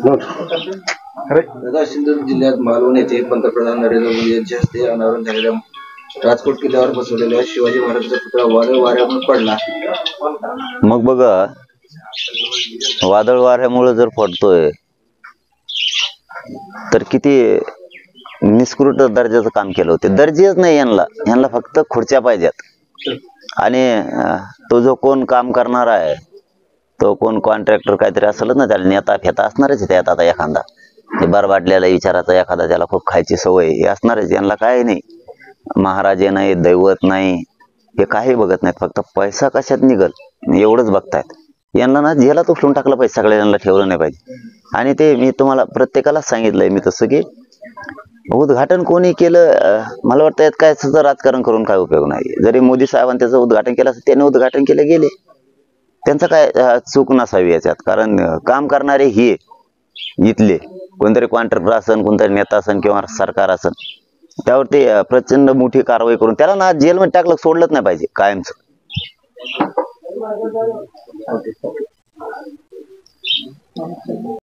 दादा, सिंधुदुर्ग जिल्ह्यात मालवण येथे पंतप्रधान नरेंद्र मोदी यांच्या हस्ते अनावरण झालेल्या राजकोट किल्ल्यावर बसवलेल्या शिवाजी महाराजांचा पुतळा वादळ वाऱ्यामुळे पडला. मग बघा, वादळ वाऱ्यामुळे जर पडतोय तर किती निष्कृत दर्जाचं काम केलं होतं. दर्जेच नाही यांना फक्त खुर्च्या पाहिजेत. आणि तो जो कोण काम करणार आहे, तो कोण कॉन्ट्रॅक्टर काहीतरी असेल ना, त्याला नेता फेता असणारच त्यात. आता एखादा बरबाटलेला विचाराचा एखादा, त्याला खूप खायची सवय हे असणारच. यांना काय नाही, महाराजे नाही, दैवत नाही, हे काही बघत नाहीत. फक्त पैसा कशात निघल एवढंच बघतायत. यांना ना जेलात उचलून टाकलं पाहिजे, सगळ्या यांना ठेवलं नाही पाहिजे. आणि ते मी तुम्हाला प्रत्येकाला सांगितलंय मी तसं, की उद्घाटन कोणी केलं, मला वाटतं यात काय सुद्धा राजकारण करून काय उपयोग नाही. जरी मोदी साहेबांनी त्याचं उद्घाटन केलं असं, त्याने उद्घाटन केलं गेले, त्यांचं काय चूक नसावी याच्यात. कारण काम करणारे हे इथले कोणतरी कॉन्ट्रॅक्टर असन, कोणतरी नेता असन किंवा सरकार असन, त्यावरती प्रचंड मोठी कारवाई करून त्याला ना जेलमध्ये टाकलं, सोडलंच नाही पाहिजे कायमचं.